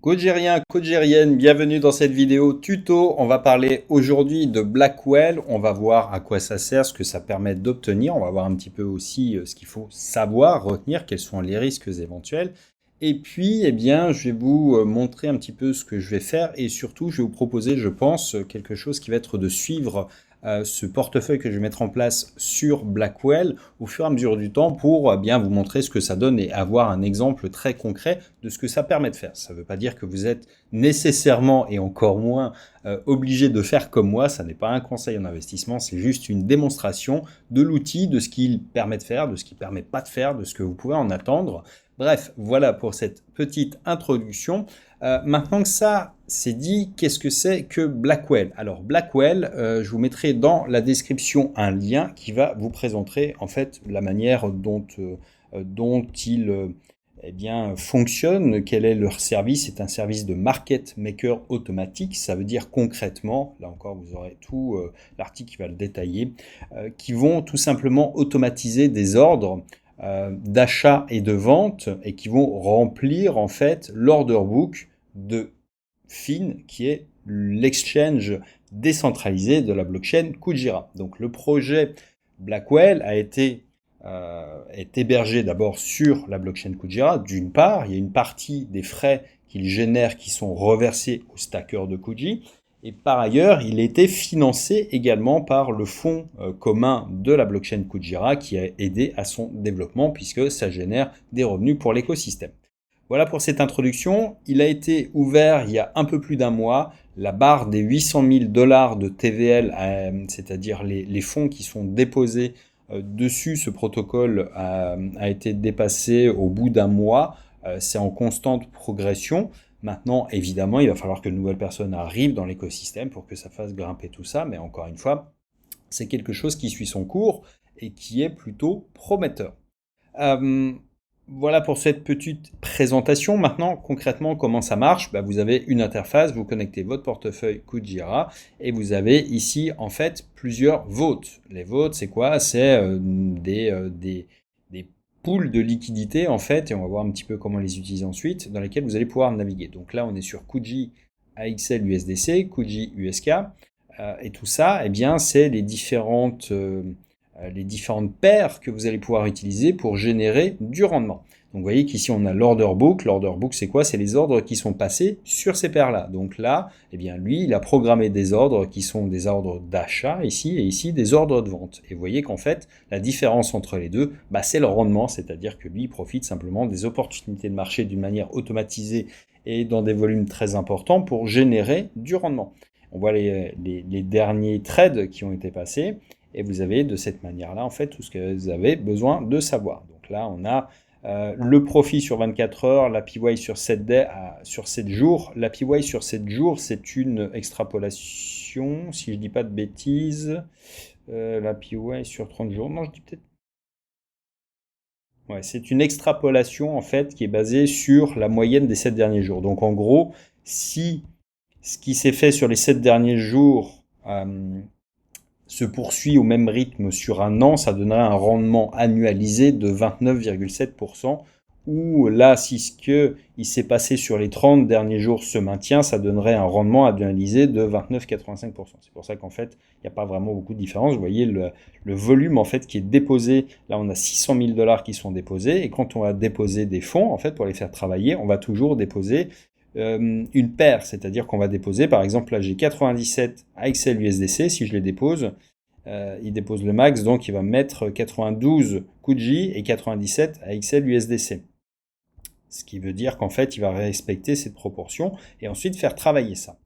Coachérien, coachérienne, bienvenue dans cette vidéo tuto. On va parler aujourd'hui de Blackwell. On va voir à quoi ça sert, ce que ça permet d'obtenir. On va voir un petit peu aussi ce qu'il faut savoir, retenir, quels sont les risques éventuels. Et puis, eh bien, je vais vous montrer un petit peu ce que je vais faire et surtout, je vais vous proposer, je pense, quelque chose qui va être de suivre ce portefeuille que je vais mettre en place sur Blackwell au fur et à mesure du temps pour bien vous montrer ce que ça donne et avoir un exemple très concret de ce que ça permet de faire. Ça ne veut pas dire que vous êtes nécessairement et encore moins obligé de faire comme moi. Ça n'est pas un conseil en investissement, c'est juste une démonstration de l'outil, de ce qu'il permet de faire, de ce qu'il ne permet pas de faire, de ce que vous pouvez en attendre. Bref, voilà pour cette petite introduction. Maintenant que ça c'est dit, qu'est-ce que c'est que Blackwell? Alors Blackwell, je vous mettrai dans la description un lien qui va vous présenter en fait la manière dont il eh bien, fonctionne, quel est leur service. C'est un service de market maker automatique. Ça veut dire concrètement, là encore vous aurez tout l'article qui va le détailler, qui vont tout simplement automatiser des ordres d'achat et de vente et qui vont remplir en fait l'order book de FIN qui est l'exchange décentralisé de la blockchain Kujira. Donc le projet Blackwell est hébergé d'abord sur la blockchain Kujira. D'une part, il y a une partie des frais qu'il génère qui sont reversés aux stackers de Kuji. Et par ailleurs, il a été financé également par le fonds commun de la blockchain Kujira qui a aidé à son développement puisque ça génère des revenus pour l'écosystème. Voilà pour cette introduction. Il a été ouvert il y a un peu plus d'un mois. La barre des 800 000 $ de TVL, c'est-à-dire les fonds qui sont déposés dessus, ce protocole a été dépassé au bout d'un mois. C'est en constante progression. Maintenant, évidemment, il va falloir que de nouvelles personnes arrivent dans l'écosystème pour que ça fasse grimper tout ça. Mais encore une fois, c'est quelque chose qui suit son cours et qui est plutôt prometteur. Voilà pour cette petite présentation. Maintenant, concrètement, comment ça marche? Vous avez une interface, vous connectez votre portefeuille Kujira et vous avez ici, en fait, plusieurs votes. Les votes, c'est quoi? C'est des pools de liquidités, en fait, et on va voir un petit peu comment les utiliser ensuite, dans lesquels vous allez pouvoir naviguer. Donc là, on est sur Kuji AXL USDC, Kuji USK, et tout ça, eh bien, c'est les différentes paires que vous allez pouvoir utiliser pour générer du rendement. Donc vous voyez qu'ici on a l'order book. L'order book c'est quoi? C'est les ordres qui sont passés sur ces paires-là. Donc là, eh bien lui, il a programmé des ordres qui sont des ordres d'achat ici et ici des ordres de vente. Et vous voyez qu'en fait, la différence entre les deux, c'est le rendement, c'est-à-dire que lui, il profite simplement des opportunités de marché d'une manière automatisée et dans des volumes très importants pour générer du rendement. On voit les derniers trades qui ont été passés. Et vous avez de cette manière-là, en fait, tout ce que vous avez besoin de savoir. Donc là, on a le profit sur 24 heures, la PY sur 7 jours. La PY sur 7 jours, c'est une extrapolation, si je ne dis pas de bêtises. La PY sur 30 jours, non, je dis peut-être... Ouais, c'est une extrapolation, en fait, qui est basée sur la moyenne des 7 derniers jours. Donc en gros, si ce qui s'est fait sur les 7 derniers jours... se poursuit au même rythme sur un an, ça donnerait un rendement annualisé de 29,7%, ou là, si ce qu'il s'est passé sur les 30 derniers jours se maintient, ça donnerait un rendement annualisé de 29,85%. C'est pour ça qu'en fait, il n'y a pas vraiment beaucoup de différence. Vous voyez le volume en fait qui est déposé, là on a 600 000 $ qui sont déposés, et quand on va déposer des fonds, en fait, pour les faire travailler, on va toujours déposer une paire, c'est-à-dire qu'on va déposer, par exemple là j'ai 97 AXL USDC, si je les dépose, il dépose le max, donc il va mettre 92 Kuji et 97 AXL USDC. Ce qui veut dire qu'en fait il va respecter cette proportion et ensuite faire travailler ça.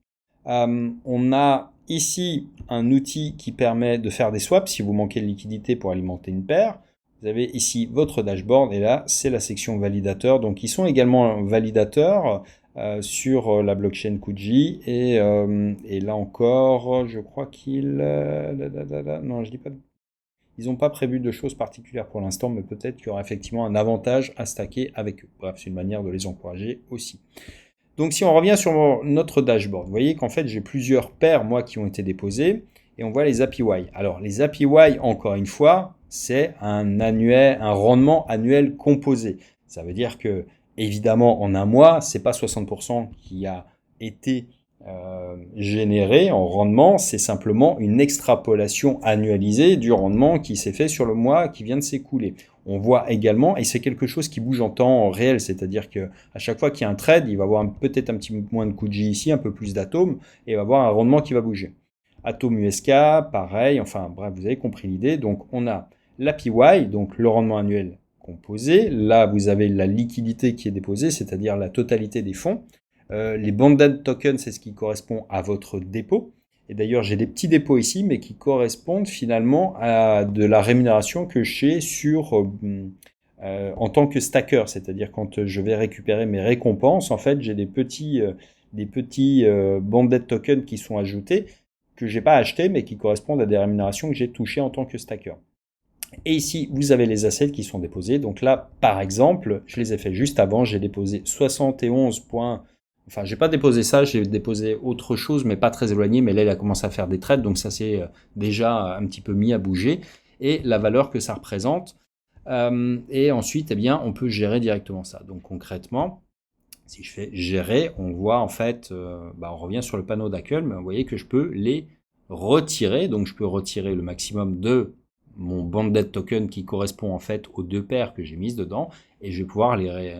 On a ici un outil qui permet de faire des swaps si vous manquez de liquidité pour alimenter une paire. Vous avez ici votre dashboard et là c'est la section validateur, donc ils sont également validateurs sur la blockchain Kuji et là encore je crois qu'ils non je dis pas ils n'ont pas prévu de choses particulières pour l'instant, mais peut-être qu'il y aura effectivement un avantage à stacker avec eux. Bref, c'est une manière de les encourager aussi. Donc si on revient sur notre dashboard, vous voyez qu'en fait j'ai plusieurs paires moi qui ont été déposées et on voit les APY. Alors les APY, encore une fois, c'est un rendement annuel composé. Ça veut dire que Évidemment, en un mois, c'est pas 60% qui a été généré en rendement, c'est simplement une extrapolation annualisée du rendement qui s'est fait sur le mois qui vient de s'écouler. On voit également, et c'est quelque chose qui bouge en temps réel, c'est-à-dire que à chaque fois qu'il y a un trade, il va y avoir peut-être un petit peu moins de Kuji ici, un peu plus d'atomes, et il va y avoir un rendement qui va bouger. Atom USK, pareil, enfin bref, vous avez compris l'idée. Donc on a l'APY, donc le rendement annuel composé. Là, vous avez la liquidité qui est déposée, c'est-à-dire la totalité des fonds. Les bonded tokens, c'est ce qui correspond à votre dépôt. Et d'ailleurs, j'ai des petits dépôts ici, mais qui correspondent finalement à de la rémunération que j'ai en tant que stacker. C'est-à-dire quand je vais récupérer mes récompenses, en fait, j'ai des petits bonded tokens qui sont ajoutés, que j'ai pas achetés, mais qui correspondent à des rémunérations que j'ai touchées en tant que stacker. Et ici, vous avez les assets qui sont déposés. Donc là, par exemple, je les ai fait juste avant. J'ai déposé 71 points. Enfin, j'ai pas déposé ça, j'ai déposé autre chose, mais pas très éloigné. Mais là, il a commencé à faire des trades, donc ça s'est déjà un petit peu mis à bouger. Et la valeur que ça représente. Et ensuite, eh bien, on peut gérer directement ça. Donc concrètement, si je fais gérer, on voit en fait, on revient sur le panneau d'accueil, mais vous voyez que je peux les retirer. Donc je peux retirer le maximum de mon bonded token qui correspond en fait aux deux paires que j'ai mises dedans, et je vais pouvoir les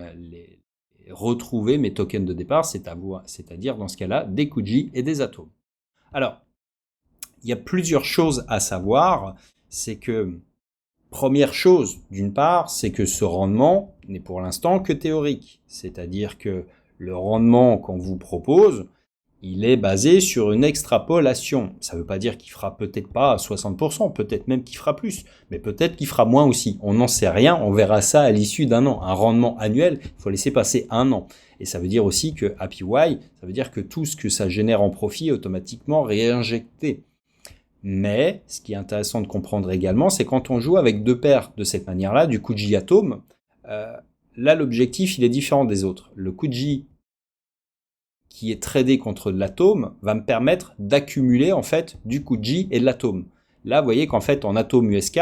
retrouver mes tokens de départ, c'est-à-dire dans ce cas-là des Kuji et des atomes. Alors, il y a plusieurs choses à savoir, c'est que première chose, d'une part, c'est que ce rendement n'est pour l'instant que théorique, c'est-à-dire que le rendement qu'on vous propose, il est basé sur une extrapolation. Ça ne veut pas dire qu'il fera peut-être pas 60%, peut-être même qu'il fera plus, mais peut-être qu'il fera moins aussi. On n'en sait rien, on verra ça à l'issue d'un an. Un rendement annuel, il faut laisser passer un an. Et ça veut dire aussi que APY, ça veut dire que tout ce que ça génère en profit est automatiquement réinjecté. Mais ce qui est intéressant de comprendre également, c'est quand on joue avec deux paires de cette manière-là, du Kuji Atom, là l'objectif il est différent des autres. Le Kuji qui est tradé contre de l'atome va me permettre d'accumuler en fait du Kuji et de l'atome. Là, vous voyez qu'en fait en atome USK,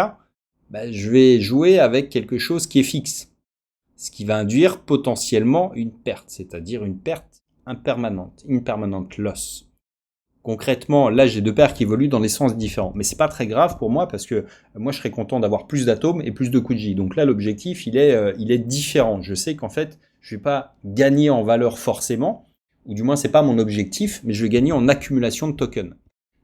je vais jouer avec quelque chose qui est fixe, ce qui va induire potentiellement une perte, c'est-à-dire une perte impermanente, impermanent loss. Concrètement, là, j'ai deux paires qui évoluent dans des sens différents. Mais c'est pas très grave pour moi parce que moi, je serais content d'avoir plus d'atomes et plus de Kuji. Donc là, l'objectif, il est différent. Je sais qu'en fait, je vais pas gagner en valeur forcément, ou du moins, c'est pas mon objectif, mais je vais gagner en accumulation de tokens.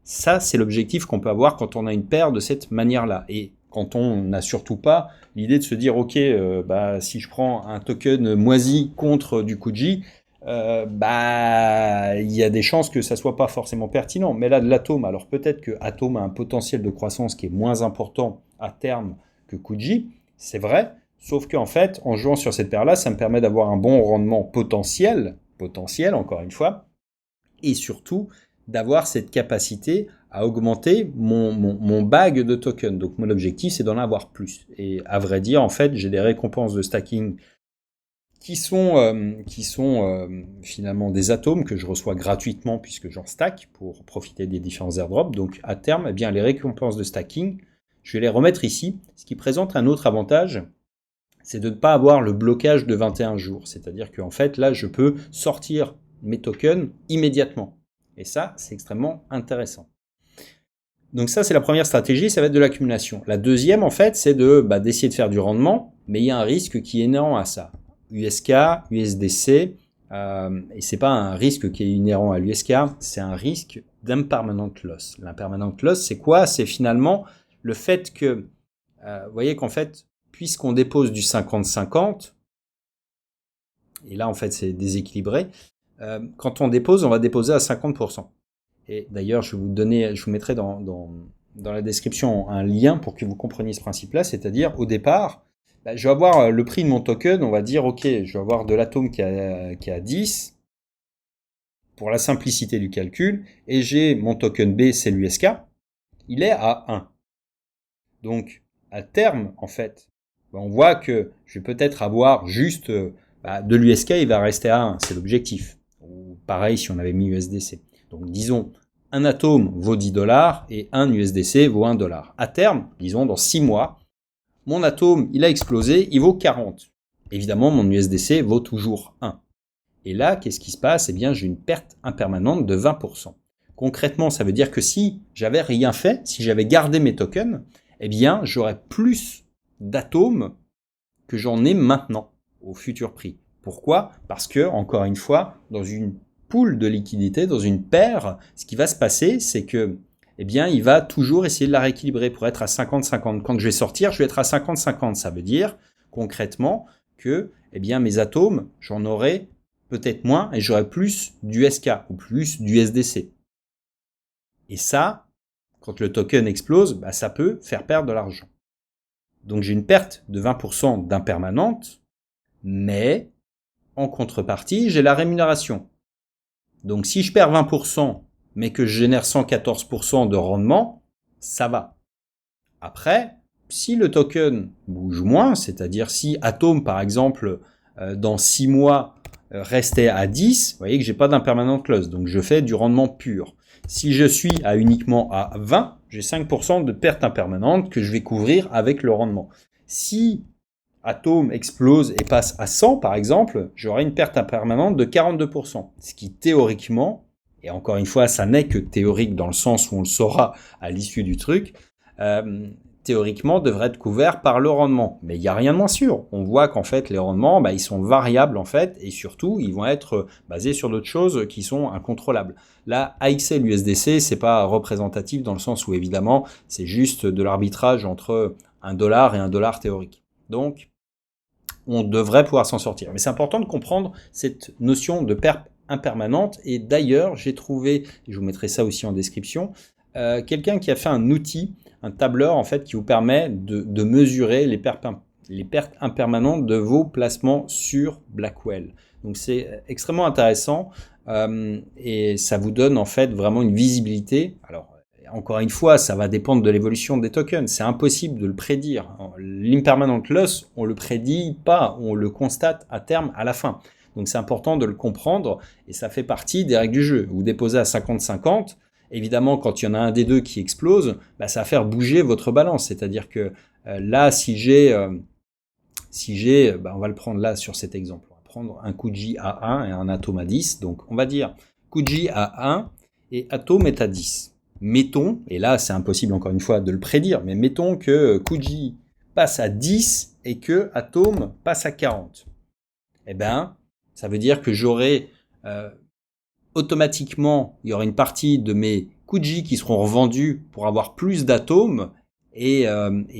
Ça, c'est l'objectif qu'on peut avoir quand on a une paire de cette manière-là. Et quand on n'a surtout pas l'idée de se dire, ok, si je prends un token moisi contre du Kuji, il y a des chances que ça soit pas forcément pertinent. Mais là, de l'atome, alors peut-être que Atom a un potentiel de croissance qui est moins important à terme que Kuji, c'est vrai, sauf qu'en fait, en jouant sur cette paire-là, ça me permet d'avoir un bon rendement potentiel, encore une fois, et surtout d'avoir cette capacité à augmenter mon bag de tokens. Donc mon objectif, c'est d'en avoir plus. Et à vrai dire, en fait, j'ai des récompenses de stacking qui sont finalement des atomes que je reçois gratuitement puisque j'en stack pour profiter des différents airdrops. Donc à terme, eh bien, les récompenses de stacking, je vais les remettre ici, ce qui présente un autre avantage, c'est de ne pas avoir le blocage de 21 jours. C'est-à-dire qu'en fait, là, je peux sortir mes tokens immédiatement. Et ça, c'est extrêmement intéressant. Donc ça, c'est la première stratégie, ça va être de l'accumulation. La deuxième, en fait, c'est d'essayer de faire du rendement, mais il y a un risque qui est inhérent à ça. USK, USDC, et c'est pas un risque qui est inhérent à l'USK, c'est un risque d'impermanent loss. L'impermanent loss, c'est quoi? C'est finalement le fait que, vous voyez qu'en fait, puisqu'on dépose du 50-50, et là en fait c'est déséquilibré, quand on dépose, on va déposer à 50%. Et d'ailleurs, je vous mettrai dans la description un lien pour que vous compreniez ce principe-là, c'est-à-dire au départ, je vais avoir le prix de mon token, on va dire, ok, je vais avoir de l'atome qui est à 10, pour la simplicité du calcul, et j'ai mon token B, c'est l'USK, il est à 1. Donc, à terme, en fait, on voit que je vais peut-être avoir juste de l'USK, il va rester à 1, c'est l'objectif. Ou pareil si on avait mis USDC. Donc, disons, un atome vaut 10 $ et un USDC vaut 1 $. À terme, disons, dans 6 mois, mon atome, il a explosé, il vaut 40. évidemment, mon USDC vaut toujours 1. Et là, qu'est-ce qui se passe? Eh bien, j'ai une perte impermanente de 20%. Concrètement, ça veut dire que si j'avais rien fait, si j'avais gardé mes tokens, eh bien, j'aurais plus d'atomes que j'en ai maintenant au futur prix. Pourquoi? Parce que, encore une fois, dans une pool de liquidité, dans une paire, ce qui va se passer, c'est que, eh bien, il va toujours essayer de la rééquilibrer pour être à 50-50. Quand je vais sortir, je vais être à 50-50. Ça veut dire, concrètement, que, eh bien, mes atomes, j'en aurai peut-être moins et j'aurai plus d'USK ou plus d'USDC. Et ça, quand le token explose, bah, ça peut faire perdre de l'argent. Donc j'ai une perte de 20% d'impermanente, mais en contrepartie, j'ai la rémunération. Donc si je perds 20%, mais que je génère 114% de rendement, ça va. Après, si le token bouge moins, c'est-à-dire si Atom, par exemple, dans 6 mois, restait à 10, vous voyez que j'ai pas d'impermanente close, donc je fais du rendement pur. Si je suis à uniquement à 20, j'ai 5% de perte impermanente que je vais couvrir avec le rendement. Si Atom explose et passe à 100 par exemple, j'aurai une perte impermanente de 42%. Ce qui théoriquement, et encore une fois ça n'est que théorique dans le sens où on le saura à l'issue du truc, théoriquement devrait être couvert par le rendement. Mais il n'y a rien de moins sûr. On voit qu'en fait les rendements, ils sont variables en fait, et surtout ils vont être basés sur d'autres choses qui sont incontrôlables. Là, AXL USDC, c'est pas représentatif dans le sens où évidemment c'est juste de l'arbitrage entre $1 et $1 théorique. Donc on devrait pouvoir s'en sortir. Mais c'est important de comprendre cette notion de perte impermanente. Et d'ailleurs, j'ai trouvé, je vous mettrai ça aussi en description, quelqu'un qui a fait un outil, un tableur en fait, qui vous permet de mesurer les pertes impermanentes de vos placements sur Blackwell. Donc c'est extrêmement intéressant et ça vous donne en fait vraiment une visibilité. Alors encore une fois, ça va dépendre de l'évolution des tokens. C'est impossible de le prédire. L'impermanent loss, on le prédit pas, on le constate à terme, à la fin. Donc c'est important de le comprendre et ça fait partie des règles du jeu. Vous déposez à 50-50, évidemment quand il y en a un des deux qui explose, ça va faire bouger votre balance. C'est-à-dire que là, si j'ai, on va le prendre là sur cet exemple. On va prendre un Kuji à 1 et un Atom à 10. Donc on va dire Kuji à 1 et Atom est à 10. Mettons, et là c'est impossible encore une fois de le prédire, mais mettons que Kuji passe à 10 et que Atom passe à 40. Eh bien, ça veut dire que j'aurai automatiquement, il y aura une partie de mes Kuji qui seront revendus pour avoir plus d'atomes et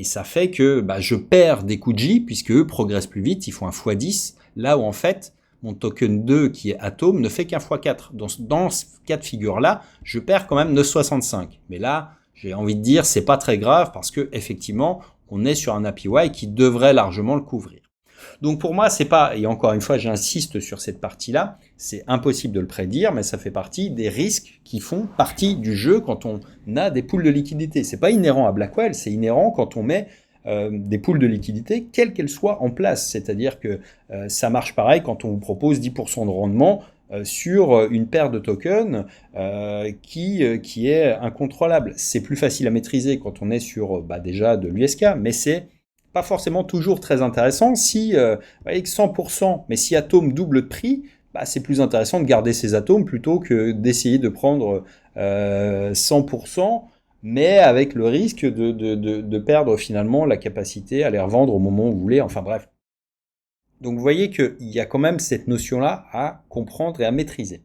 ça fait que je perds des Kuji puisque eux progressent plus vite, ils font un x10, là où en fait mon token 2 qui est Atom ne fait qu'un x4. Dans ce cas de figure-là, je perds quand même 9,65. Mais là, j'ai envie de dire, c'est pas très grave parce que effectivement, on est sur un APY qui devrait largement le couvrir. Donc pour moi, c'est pas, et encore une fois, j'insiste sur cette partie-là, c'est impossible de le prédire, mais ça fait partie des risques qui font partie du jeu quand on a des pools de liquidité. C'est pas inhérent à Blackwell, c'est inhérent quand on met des pools de liquidité, quelles qu'elles soient en place. C'est-à-dire que ça marche pareil quand on vous propose 10% de rendement sur une paire de tokens qui est incontrôlable. C'est plus facile à maîtriser quand on est sur déjà de l'USK, mais c'est pas forcément toujours très intéressant. Si, vous voyez que 100%, mais si Atom double de prix, c'est plus intéressant de garder ces atomes plutôt que d'essayer de prendre 100%, mais avec le risque de perdre finalement la capacité à les revendre au moment où vous voulez, enfin bref. Donc vous voyez qu'il y a quand même cette notion-là à comprendre et à maîtriser.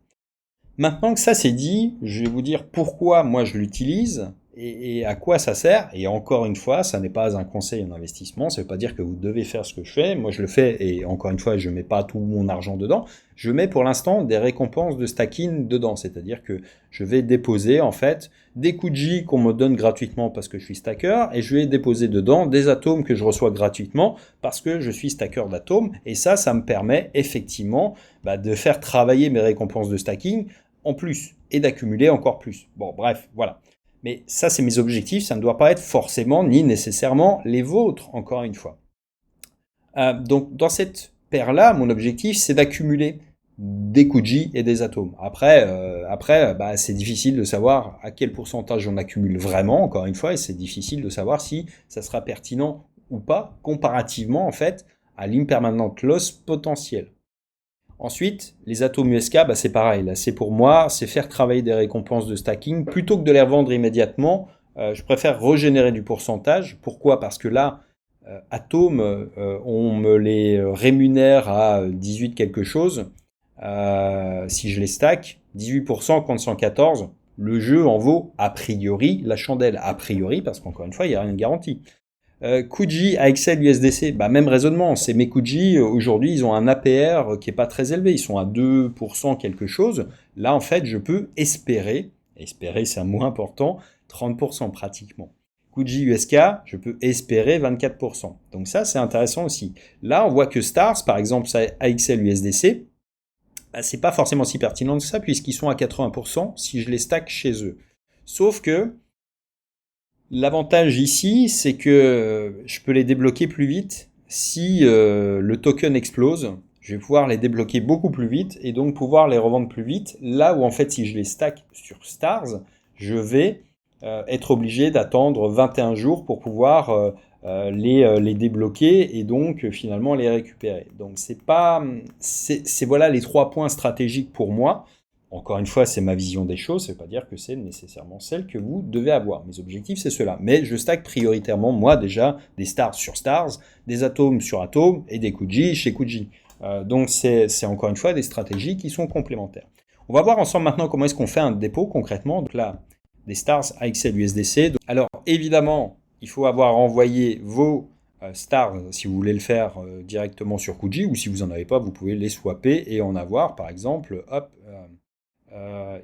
Maintenant que ça c'est dit, je vais vous dire pourquoi moi je l'utilise et à quoi ça sert. Et encore une fois, ça n'est pas un conseil en investissement, ça ne veut pas dire que vous devez faire ce que je fais. Moi je le fais et encore une fois, je ne mets pas tout mon argent dedans. Je mets pour l'instant des récompenses de stacking dedans, c'est-à-dire que je vais déposer en fait des Kuji qu'on me donne gratuitement parce que je suis stacker et je vais déposer dedans des atomes que je reçois gratuitement parce que je suis stacker d'atomes et ça me permet effectivement de faire travailler mes récompenses de stacking en plus et d'accumuler encore plus. Bon bref, voilà. Mais ça, c'est mes objectifs, ça ne doit pas être forcément ni nécessairement les vôtres, encore une fois. Donc, dans cette paire-là, mon objectif, c'est d'accumuler des Kuji et des atomes. Après, c'est difficile de savoir à quel pourcentage on accumule vraiment, encore une fois, et c'est difficile de savoir si ça sera pertinent ou pas, comparativement, en fait, à l'impermanent loss potentiel. Ensuite, les atomes USK, bah, c'est pareil. Là, c'est pour moi, c'est faire travailler des récompenses de stacking. Plutôt que de les revendre immédiatement, je préfère régénérer du pourcentage. Pourquoi? Parce que là, atomes, on me les rémunère à 18 quelque chose. Si je les stack, 18% contre 114, le jeu en vaut a priori, la chandelle a priori, parce qu'encore une fois, il n'y a rien de garanti. Kuji, AXL, USDC, bah même raisonnement. C'est mes Kuji, aujourd'hui, ils ont un APR qui est pas très élevé. Ils sont à 2% quelque chose. Là, en fait, je peux espérer c'est un mot important, 30% pratiquement. Kuji USK, je peux espérer 24%. Donc ça, c'est intéressant aussi. Là, on voit que Stars, par exemple, ça AXL, USDC, bah, c'est pas forcément si pertinent que ça, puisqu'ils sont à 80% si je les stack chez eux. Sauf que, l'avantage ici, c'est que je peux les débloquer plus vite si le token explose. Je vais pouvoir les débloquer beaucoup plus vite et donc pouvoir les revendre plus vite. Là où en fait, si je les stack sur Stars, je vais être obligé d'attendre 21 jours pour pouvoir les débloquer et donc finalement les récupérer. Donc c'est voilà les 3 points stratégiques pour moi. Encore une fois, c'est ma vision des choses, ça ne veut pas dire que c'est nécessairement celle que vous devez avoir. Mes objectifs, c'est cela. Mais je stack prioritairement, moi, déjà, des stars sur stars, des atomes sur atomes et des Kuji chez Kuji. Donc, c'est encore une fois des stratégies qui sont complémentaires. On va voir ensemble maintenant comment est-ce qu'on fait un dépôt concrètement. Donc là, des stars AXL USDC. Alors, évidemment, il faut avoir envoyé vos stars si vous voulez le faire directement sur Kuji, ou si vous n'en avez pas, vous pouvez les swapper et en avoir, par exemple, hop,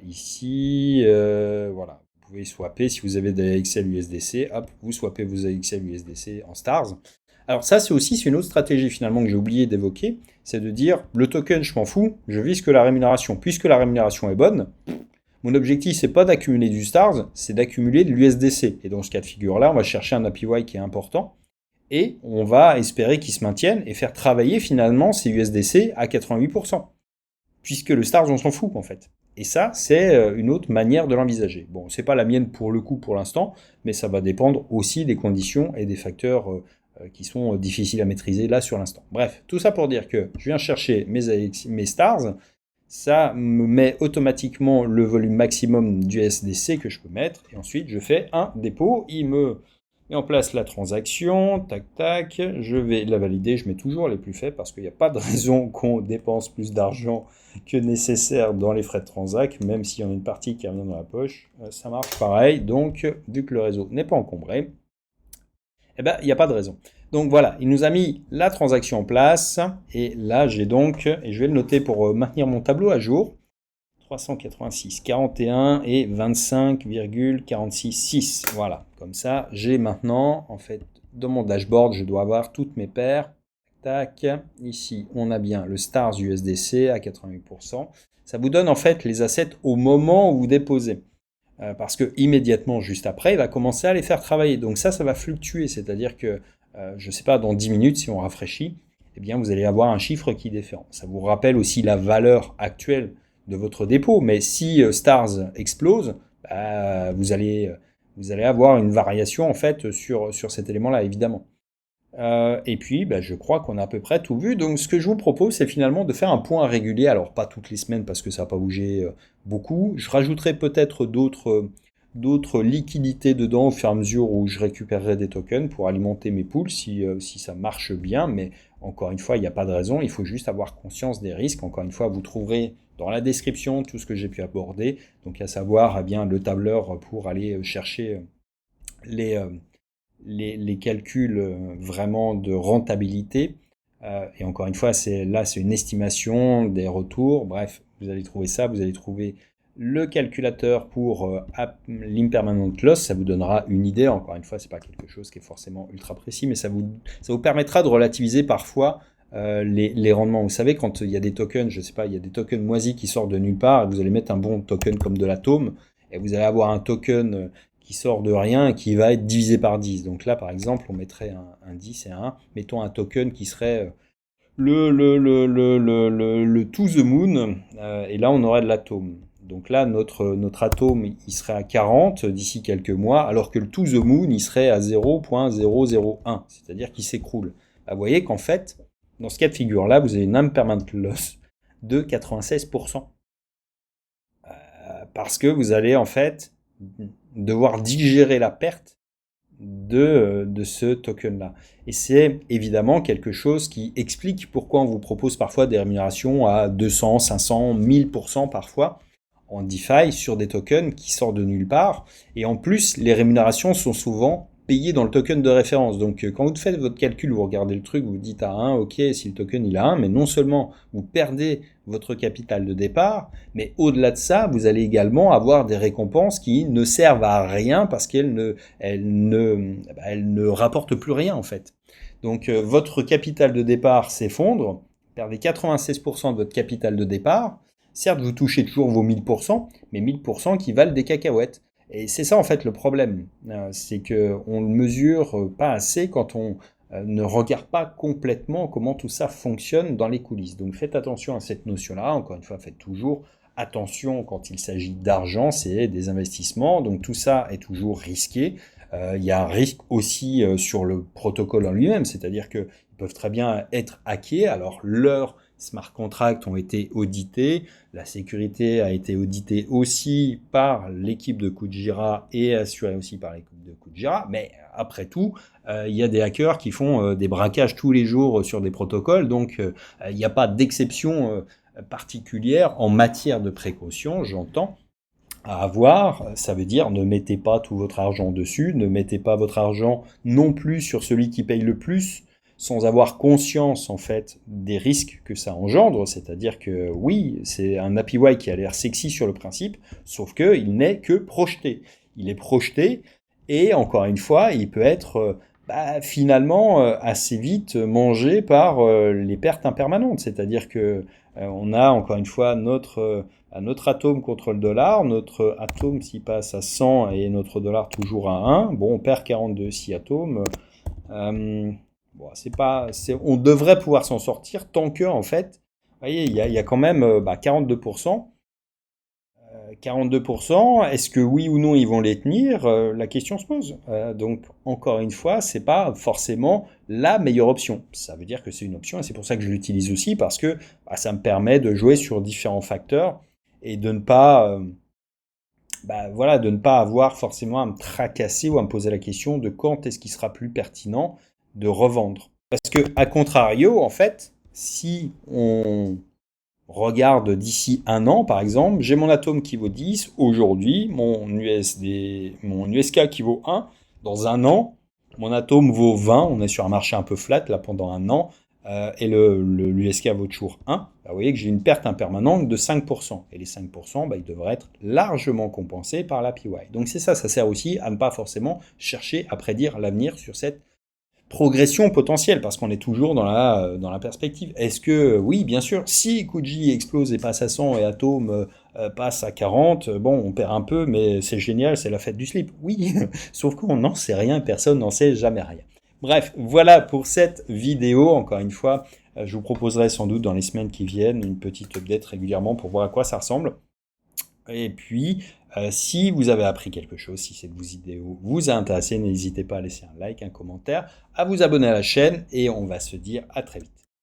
ici, voilà, vous pouvez swapper si vous avez des AXL USDC, hop, vous swappez vos AXL USDC en stars. Alors ça, c'est une autre stratégie finalement que j'ai oublié d'évoquer, c'est de dire, le token, je m'en fous, je vise que la rémunération. Puisque la rémunération est bonne, mon objectif, c'est pas d'accumuler du stars, c'est d'accumuler de l'USDC. Et dans ce cas de figure-là, on va chercher un APY qui est important, et on va espérer qu'il se maintienne et faire travailler finalement ces USDC à 88%. Puisque le stars, on s'en fout en fait. Et ça, c'est une autre manière de l'envisager. Bon, c'est pas la mienne pour le coup pour l'instant, mais ça va dépendre aussi des conditions et des facteurs qui sont difficiles à maîtriser là sur l'instant. Bref, tout ça pour dire que je viens chercher mes stars, ça me met automatiquement le volume maximum du SDC que je peux mettre, et ensuite je fais un dépôt, il me met en place la transaction, tac tac, je vais la valider, je mets toujours les plus faibles parce qu'il n'y a pas de raison qu'on dépense plus d'argent que nécessaire dans les frais de transac, même s'il y en a une partie qui revient dans la poche, ça marche pareil. Donc, vu que le réseau n'est pas encombré, eh ben, il n'y a pas de raison. Donc voilà, il nous a mis la transaction en place, et là j'ai donc, et je vais le noter pour maintenir mon tableau à jour, 386, 41 et 25,466. Voilà, comme ça, j'ai maintenant, en fait, dans mon dashboard, je dois avoir toutes mes paires. Tac, ici, on a bien le Stars USDC à 88%. Ça vous donne en fait les assets au moment où vous déposez. Parce que immédiatement, juste après, il va commencer à les faire travailler. Donc ça va fluctuer. C'est-à-dire que, je ne sais pas, dans 10 minutes, si on rafraîchit, eh bien, vous allez avoir un chiffre qui est différent. Ça vous rappelle aussi la valeur actuelle de votre dépôt. Mais si Stars explose, bah, vous allez avoir une variation en fait sur cet élément-là, évidemment. Et puis, bah, je crois qu'on a à peu près tout vu. Donc, ce que je vous propose, c'est finalement de faire un point régulier. Alors, pas toutes les semaines parce que ça va pas bouger beaucoup. Je rajouterai peut-être d'autres liquidités dedans au fur et à mesure où je récupérerai des tokens pour alimenter mes pools si ça marche bien. Mais encore une fois, il n'y a pas de raison. Il faut juste avoir conscience des risques. Encore une fois, vous trouverez dans la description tout ce que j'ai pu aborder. Donc, à savoir, eh bien, le tableur pour aller chercher les calculs vraiment de rentabilité. Et encore une fois, c'est une estimation des retours. Bref, vous allez trouver ça, vous allez trouver le calculateur pour l'impermanent loss, ça vous donnera une idée. Encore une fois, c'est pas quelque chose qui est forcément ultra précis, mais ça vous permettra de relativiser parfois les rendements. Vous savez, quand il y a des tokens, je sais pas, il y a des tokens moisis qui sortent de nulle part, et vous allez mettre un bon token comme de l'atome, et vous allez avoir un token qui sort de rien et qui va être divisé par 10. Donc là, par exemple, on mettrait un 10 et un 1. Mettons un token qui serait le to the moon, et là, on aurait de l'atome. Donc là, notre atome, il serait à 40 d'ici quelques mois, alors que le to the moon, il serait à 0,001, c'est-à-dire qu'il s'écroule. Vous voyez qu'en fait, Dans ce cas de figure-là, vous avez une impermanent loss de 96%. Parce que vous allez en fait devoir digérer la perte de ce token-là. Et c'est évidemment quelque chose qui explique pourquoi on vous propose parfois des rémunérations à 200, 500, 1000% parfois en DeFi sur des tokens qui sortent de nulle part. Et en plus, les rémunérations sont souvent payées dans le token de référence. Donc quand vous faites votre calcul, vous regardez le truc, vous dites à 1, ok, si le token il a 1, mais non seulement vous perdez votre capital de départ, mais au-delà de ça, vous allez également avoir des récompenses qui ne servent à rien parce qu'elles ne rapportent plus rien en fait. Donc votre capital de départ s'effondre, vous perdez 96% de votre capital de départ. Certes, vous touchez toujours vos 1000%, mais 1000% qui valent des cacahuètes. Et c'est ça en fait le problème, c'est qu'on ne mesure pas assez quand on ne regarde pas complètement comment tout ça fonctionne dans les coulisses. Donc faites attention à cette notion-là, encore une fois, faites toujours attention quand il s'agit d'argent, c'est des investissements, donc tout ça est toujours risqué. Il y a un risque aussi sur le protocole en lui-même, c'est-à-dire qu'ils peuvent très bien être hackés, alors leurs smart contracts ont été audités, la sécurité a été auditée aussi par l'équipe de Kujira et assurée aussi par l'équipe de Kujira, mais après tout, il y a des hackers qui font des braquages tous les jours sur des protocoles, donc il n'y a pas d'exception particulière en matière de précaution, j'entends, à avoir. Ça veut dire ne mettez pas tout votre argent dessus, ne mettez pas votre argent non plus sur celui qui paye le plus, sans avoir conscience en fait des risques que ça engendre, c'est-à-dire que oui, c'est un APY qui a l'air sexy sur le principe, sauf qu'il n'est que projeté. Il est projeté et encore une fois, il peut être finalement assez vite mangé par les pertes impermanentes, c'est-à-dire que on a encore une fois notre atome contre le dollar, notre atome s'il passe à 100 et notre dollar toujours à 1, bon on perd 42 si atomes. Bon, on devrait pouvoir s'en sortir tant que, en fait, vous voyez, il y a quand même 42%. 42%, est-ce que oui ou non ils vont les tenir? La question se pose. Donc, encore une fois, c'est pas forcément la meilleure option. Ça veut dire que c'est une option et c'est pour ça que je l'utilise aussi parce que ça me permet de jouer sur différents facteurs et de ne pas, voilà, de ne pas avoir forcément à me tracasser ou à me poser la question de quand est-ce qu'il sera plus pertinent de revendre. Parce que, à contrario, en fait, si on regarde d'ici un an, par exemple, j'ai mon atome qui vaut 10, aujourd'hui, mon USK qui vaut 1, dans un an, mon atome vaut 20, on est sur un marché un peu flat, là, pendant un an, et l'USK vaut toujours 1, vous voyez que j'ai une perte impermanente de 5%. Et les 5%, ils devraient être largement compensés par l'APY. Donc c'est ça, ça sert aussi à ne pas forcément chercher à prédire l'avenir sur cette progression potentielle, parce qu'on est toujours dans la perspective. Est-ce que, oui, bien sûr, si Kuji explose et passe à 100 et Atom passe à 40, bon, on perd un peu, mais c'est génial, c'est la fête du slip. Oui, sauf qu'on n'en sait rien, personne n'en sait jamais rien. Bref, voilà pour cette vidéo. Encore une fois, je vous proposerai sans doute dans les semaines qui viennent une petite update régulièrement pour voir à quoi ça ressemble. Et puis, si vous avez appris quelque chose, si cette vidéo vous a intéressé, n'hésitez pas à laisser un like, un commentaire, à vous abonner à la chaîne et on va se dire à très vite.